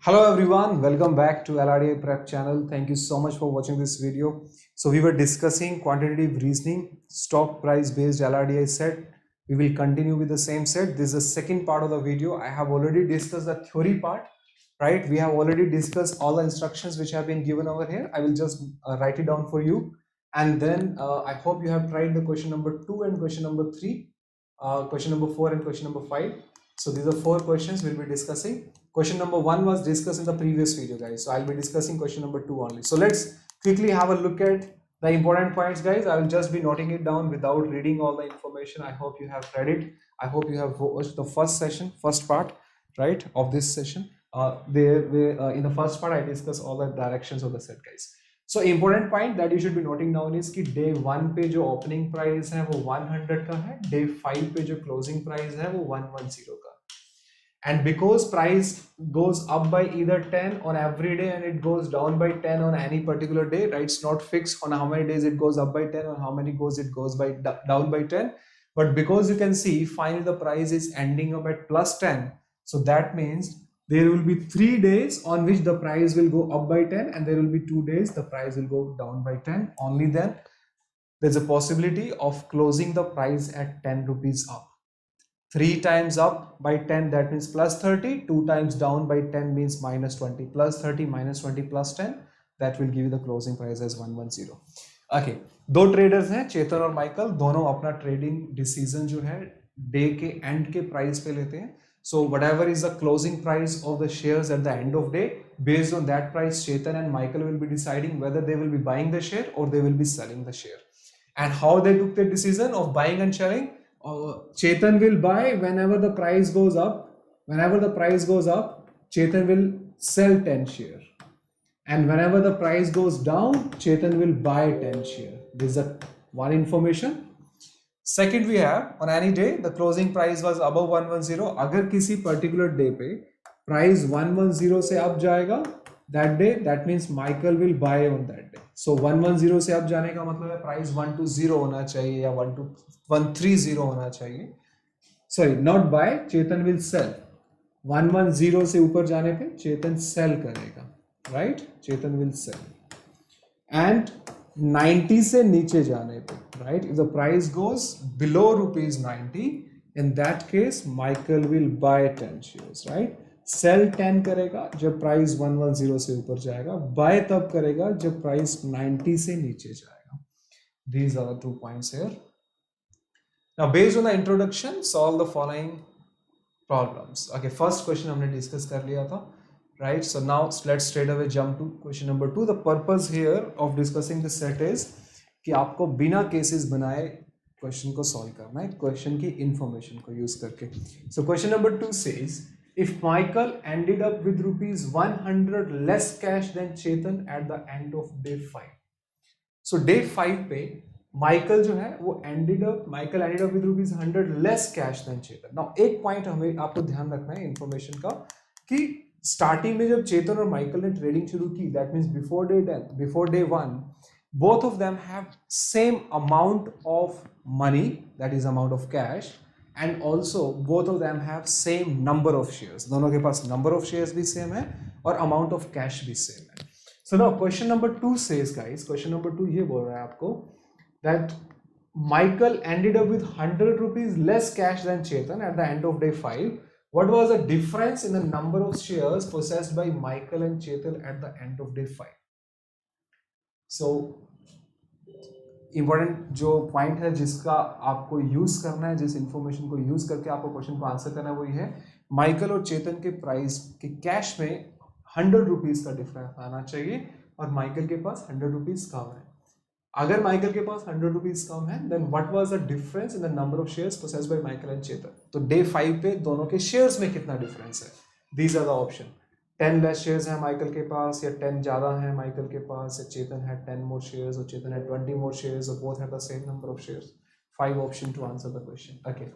Hello everyone, welcome back to LRDI Prep channel. Thank you so much for watching this video. So we were discussing quantitative reasoning, stock price based LRDI set. We will continue with the same set. This is the second part of the video. I have already discussed the theory part, right? We have already discussed all the instructions which have been given over here. I will just write it down for you. And then I hope you have tried the question number 2 and question number 3, question number 4 and question number 5. So these are 4 questions we'll be discussing. Question number 1 was discussed in the previous video, guys. So I'll be discussing question number 2 only. So let's quickly have a look at the important points, guys. I will just be noting it down without reading all the information. I hope you have read it. I hope you have watched the first session, first part, right, of this session. In the first part, I discussed all the directions of the set, guys. So important point that you should be noting down is कि day 1 पे जो opening price है वो 100 का है, day 5 पे जो closing price है वो 110 का. And because price goes up by either 10 on every day and it goes down by 10 on any particular day, right? It's not fixed on how many days it goes up by 10 or how many it goes by down by 10. But because you can see finally the price is ending up at plus 10, so that means there will be 3 days on which the price will go up by 10 and there will be 2 days the price will go down by 10. Only then there's a possibility of closing the price at 10 rupees up. 3 times up by 10, that means plus 30. 2 times down by 10 means minus 20. Plus 30 minus 20 plus 10, that will give you the closing price as 110. Okay, दो traders हैं, चेतन और Michael. दोनों अपना trading decision जो है day के and के price पे लेते हैं. So whatever is the closing price of the shares at the end of day, based on that price, Chetan and Michael will be deciding whether they will be buying the share or they will be selling the share. And how they took the decision of buying and selling? Chetan will buy whenever the price goes up. Whenever the price goes up, Chetan will sell 10 share. And whenever the price goes down, Chetan will buy 10 share. This is the one information. Second, we have on any day the closing price was above 110. अगर किसी particular day पे price 110 से up जाएगा, that day, that means Michael will buy on that day. So 110 से up जाने का मतलब है price 120 होना चाहिए या 130 होना चाहिए. Sorry, not buy, Chetan will sell. 110 से ऊपर जाने पे Chetan sell करेगा, right? Chetan will sell. And 90 से नीचे जाने पे, right? If the price goes below rupees 90, in that case Michael will buy 10 shares, right? Sell 10 करेगा जब प्राइस 110 से ऊपर जाएगा, बाय तब करेगा जब प्राइस 90 से नीचे जाएगा. These are the 2 points here. Now based on the introduction, solve the following problems. Okay, first question हमने discuss कर लिया था, right? So now let's straight away jump to question number 2. The purpose here of discussing this set is कि आपको बिना cases बनाए question को solve करना है, क्वेश्चन की इंफॉर्मेशन को यूज करके. So question number 2 says, if Michael ended up with rupees 100 less cash than Chetan at the end of day 5. So day 5 पे Michael जो है वो ended up with rupees 100 less cash than Chetan. Now एक point हमें आपको ध्यान रखना है इंफॉर्मेशन का कि स्टार्टिंग में जब चेतन और माइकल ने ट्रेडिंग शुरू की, that means before day 1, both of them have same amount of money, that is amount of cash, and also both of them have same number of shares. दोनों के पास number of shares भी same है और amount of cash भी same है. So now question number 2 says, guys, question number 2 ये बोल रहा है आपको that Michael ended up with 100 rupees less cash than Chetan at the end of day 5. What was the difference in the number of shares possessed by Michael and Chetan at the end of day 5? So important जो point है जिसका आपको use करना है, जिस information को use करके आपको क्वेश्चन को आंसर करना है, वो ये है माइकल और चेतन के प्राइस के कैश में 100 रुपीज का डिफरेंस आना चाहिए और माइकल के पास 100 रुपीज कम है. अगर माइकल के पास 100 रुपीज कम है, then what was the difference in the number of shares possessed by Michael and Chetan. तो डे 5 पे दोनों के शेयर्स में कितना डिफरेंस है? These are the option. 10 less shares हैं माइकल के पास, या 10 ज़्यादा हैं माइकल के पास, या चेतन है 10 मोर शेयर्स और चेतन है 20 मोर शेयर्स, और both have the same number of shares. 5 option to answer the question. Okay,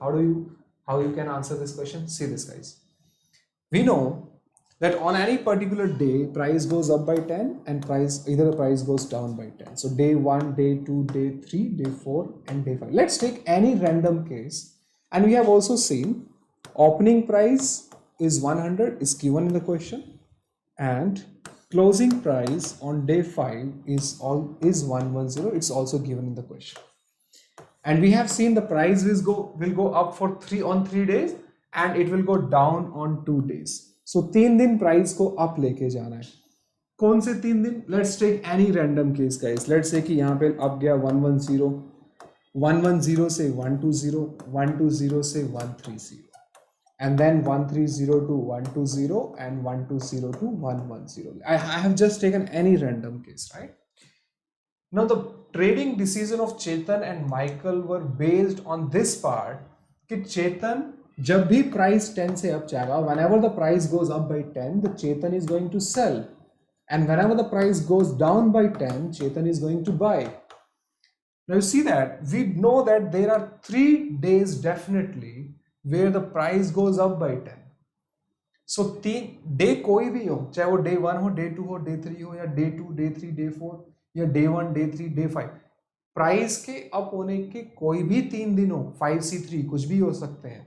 how you can answer this question? See this, guys. We know that on any particular day price goes up by 10 and either the price goes down by 10. So day 1, day 2, day 3, day 4 and day 5. Let's take any random case, and we have also seen opening price is 100 is given in the question. and closing price on day 5 is 110. It's also given in the question. And we have seen the price will go up for 3 days and it will go down on 2 days. So 3 दिन price को up लेके जाना है. कौन से 3 दिन? Let's take any random case guys. Let's say कि यहाँ पे up गया 110, 110 से 120, 120 से 130, and then 130 to 120 and 120 to 110. I have just taken any random case, right? Now the trading decision of Chetan and Michael were based on this part कि Chetan जब भी price 10 से up जाएगा, whenever the price goes up by 10, the Chetan is going to sell, and whenever the price goes down by 10, Chetan is going to buy. Now you see that we know that there are 3 days definitely where the price goes up by 10. So day कोई भी हो, चाहे वो day 1 हो, day 2 हो, day 3 हो, या day 2, day 3, day 4, या day 1, day 3, day 5, प्राइस के अप होने के कोई भी 3 दिन हो, 5C3 कुछ भी हो सकते हैं,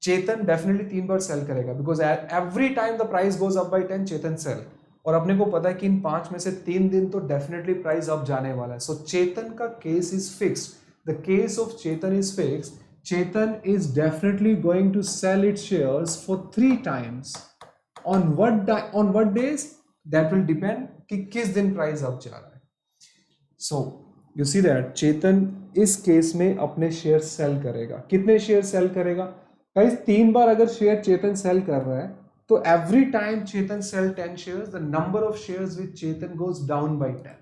चेतन डेफिनेटली 3 बार सेल करेगा, because every time the price goes up by 10 Chetan sell. और अपने को पता है कि इन 5 में से 3 दिन तो डेफिनेटली प्राइस अप जाने वाला है. सो चेतन का case is fixed. The case of Chetan is fixed. Chetan is definitely going to sell its shares for 3 times. On what days? That will depend कि किस दिन प्राइस अप जा रहा है. सो यू सी दैट चेतन इस केस में अपने शेयर सेल करेगा. कितने शेयर सेल करेगा गाइस? 3 बार अगर शेयर चेतन सेल कर रहा है तो every time Chetan sell 10 shares, the number of shares with Chetan goes down by 10.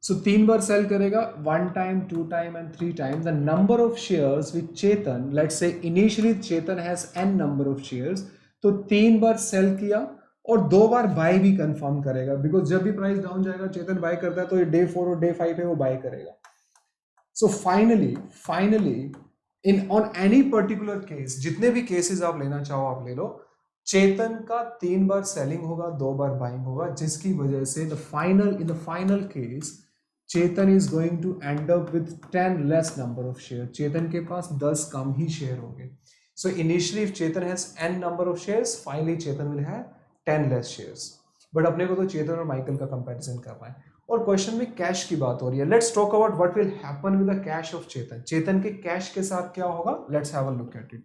So 3 बार सेल करेगा, 1 time, 2 time and 3 time. The number of shares with Chetan, let's say initially Chetan has n number of shares, तो 3 बार sell किया और 2 बार bye भी confirm करेगा, because जब भी प्राइस डाउन जाएगा चेतन बाय करता है तो ये डे 4 और डे 5 पे वो बाय करेगा. So finally in on any particular case, जितने भी केसेस आप लेना चाहो आप ले लो, चेतन का 3 बार सेलिंग होगा, 2 बार बाइंग होगा, जिसकी वजह से in the final case Chetan is going to end up with 10 less number of share. Chetan के पास 10 कम ही शेयर होंगे. So initially if Chetan has n number of shares, finally Chetan will have 10 less shares. But अपने को तो चेतन और माइकल का कंपैरिजन करना है. और क्वेश्चन में कैश की बात हो रही है. Let's talk about what will happen with the cash of Chetan. Chetan के कैश के साथ क्या होगा? Let's have a look at it.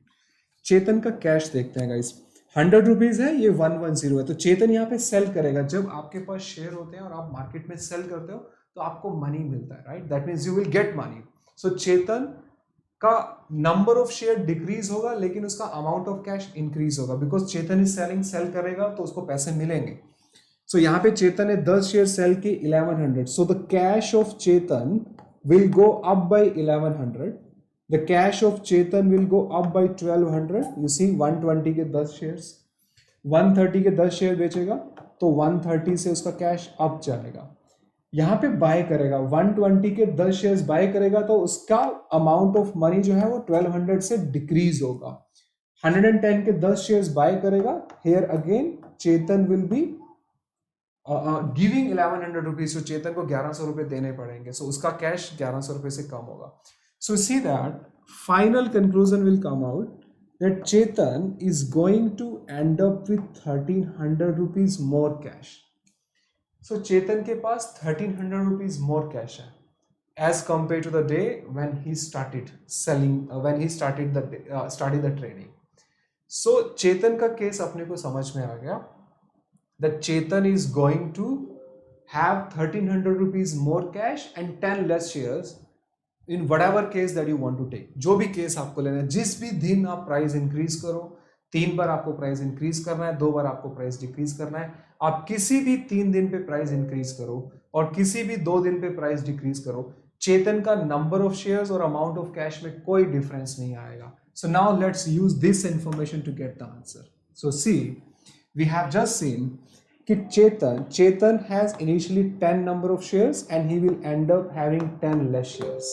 Chetan का कैश देखते हैं गाइस. 100 रुपीज है, ये 110 है. तो चेतन यहाँ पे सेल करेगा. जब आपके पास शेयर होते हैं और आप मार्केट में सेल करते हो तो आपको मनी मिलता है, right? That means you will get money. So Chetan का नंबर ऑफ शेयर डिक्रीज होगा लेकिन उसका अमाउंट ऑफ कैश इंक्रीज होगा, बिकॉज चेतन इज सेल करेगा तो उसको पैसे मिलेंगे. सो यहाँ पे चेतन ने 10 शेयर सेल की 1100. So the cash of Chetan will go up by 1100. The cash of Chetan will go up by 1200. You see 120 के 10 शेयर्स, 130 के 10 शेयर बेचेगा तो 130 से उसका कैश अप जाएगा. यहाँ पे बाय करेगा, 120 के 10 शेयर्स बाय करेगा तो उसका अमाउंट ऑफ मनी जो है वो 1200 से डिक्रीज होगा. 110 के 10 शेयर्स बाय करेगा. Here again Chetan will be giving 1100 rupees. तो चेतन को 1100 रुपए देने पड़ेंगे. सो उसका कैश 1100 रुपए से कम होगा. So see that final conclusion will come out that Chetan is going to end up with 1300 rupees more cash. So Chetan के पास 1300 rupees more cash है as compared to the day when he started selling, when he started the trading. So Chetan का case अपने को समझ में आ गया that Chetan is going to have 1300 rupees more cash and 10 less shares in whatever case that you want to take. जो भी case आपको लेना है, जिस भी दिन आप प्राइस इंक्रीज करो, 3 बार आपको प्राइस इंक्रीज करना है, 2 बार आपको प्राइस डिक्रीज करना है. आप किसी भी 3 दिन पे प्राइस इंक्रीज करो और किसी भी 2 दिन पे प्राइस डिक्रीज करो, चेतन का नंबर ऑफ शेयर्स और अमाउंट ऑफ कैश में कोई डिफरेंस नहीं आएगा. So now let's use this information to get the answer. So see we have just seen कि Chetan has initially 10 number of shares and he will end up having 10 less shares.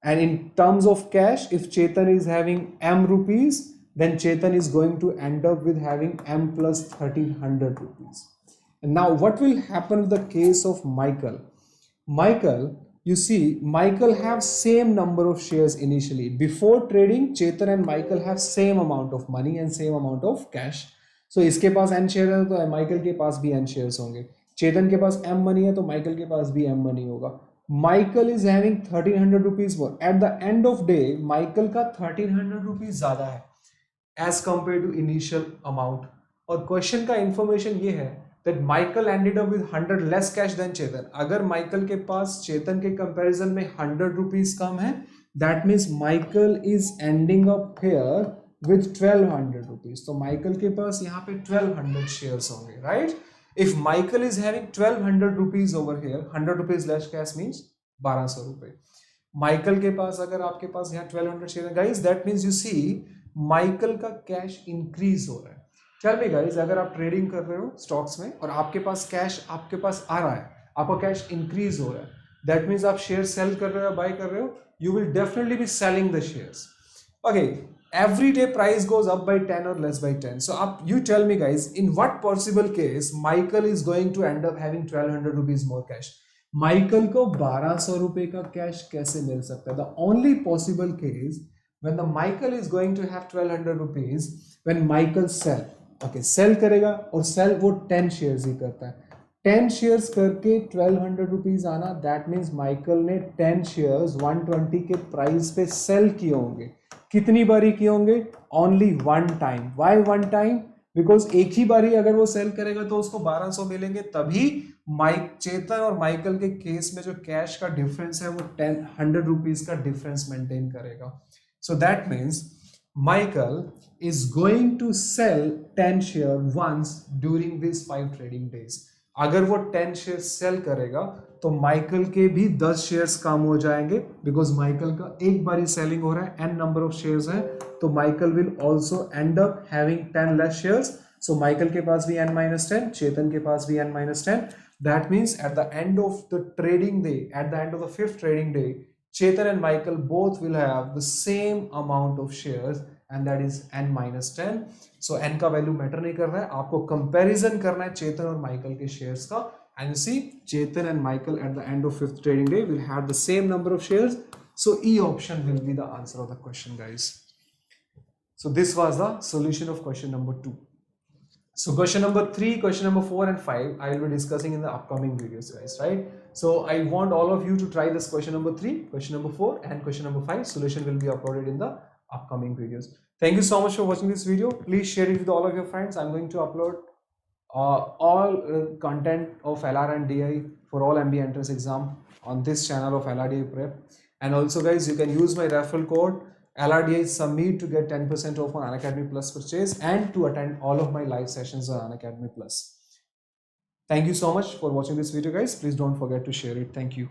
And in terms of cash, if Chetan is having M rupees, then Chetan is going to end up with having M plus 1300 rupees. And now what will happen with the case of Michael? Michael, you see, Michael have same number of shares initially. Before trading, Chetan and Michael have same amount of money and same amount of cash. सो इसके पास n share है तो Michael के पास भी n shares होंगे, चेतन के पास m money है तो माइकल के पास भी m मनी होगा. Michael is having 1300 rupees more. At the end of day Michael का 1300 रुपीज ज्यादा है as compare to initial amount. और क्वेश्चन का इंफॉर्मेशन ये है that Michael ended up with 100 less cash than चेतन. अगर माइकल के पास चेतन के कंपैरिजन में 100 रुपीज कम है, that means Michael is ending up here with 1200 rupees. तो माइकल के पास यहाँ पे 1200 शेयर्स होंगे, right? If Michael is having 1200 rupees over here, 100 rupees less cash means 1200 रुपए. माइकल के पास अगर आपके पास यहाँ 1200 शेयर है, guys, that means you see Michael का कैश इंक्रीज हो रहा है. टेल मी गाइस, अगर आप ट्रेडिंग कर रहे हो स्टॉक्स में और आपके पास कैश आपके पास आ रहा है, आपका कैश इंक्रीज हो रहा है, दैट मीन्स आप शेयर सेल कर रहे हो, बाय कर रहे हो, you will definitely be selling the shares. Okay, every day price goes up by 10 और लेस बाय 10. सो आप you tell me guys, in what possible case Michael is going to end up having 1200 rupees more cash. Michael को 1200 रुपए का cash कैसे मिल सकता है? The only possible case when the Michael is going to have 1200 rupees when Michael sell. Okay, sell करेगा और cell वो 10 शेयर्स ही करता है. 10 शेयर्स करके 1200 रुपीज आना, दैट मीन्स माइकल ने 10 शेयर्स 120 के प्राइस पे सेल किए होंगे. कितनी बारी किए होंगे? Only one time. Why one time? Because एक ही बारी अगर वो सेल करेगा तो उसको 1200 मिलेंगे, तभी चेतन और माइकल के केस में जो कैश का डिफरेंस है वो 100 रुपीज का डिफरेंस मेंटेन करेगा. So that means Michael is going to sell 10 share once during these 5 trading days. अगर वो 10 शेयर सेल करेगा तो माइकल के भी 10 शेयर्स कम हो जाएंगे, बिकॉज माइकल का एक बारी सेलिंग हो रहा है, n नंबर ऑफ शेयर्स है, तो Michael will also and up having 10 less shares. So Michael के पास भी n-10, चेतन के पास भी n-10. That means eight the end of the trading day, eight the end of the 5th trading day, Chetan and Michael both will have the same amount of shares and that is n-10. So n का value matter नहीं कर रहा है, आपको comparison करना है चेतन और Michael के शेयर्स का. And you see, Chetan and Michael at the end of 5th trading day will have the same number of shares. So E option will be the answer of the question, guys. So this was the solution of question number 2. So question number 3, question number 4 and 5 I will be discussing in the upcoming videos, guys, right? So I want all of you to try this question number 3, question number 4 and question number 5. Solution will be uploaded in the upcoming videos. Thank you so much for watching this video. Please share it with all of your friends. I'm going to upload all content of LR and DI for all MBA entrance exam on this channel of LRDI Prep. And also, guys, you can use my referral code LRDI Summit to get 10% off on Unacademy Plus purchase and to attend all of my live sessions on Unacademy Plus. Thank you so much for watching this video, guys. Please don't forget to share it. Thank you.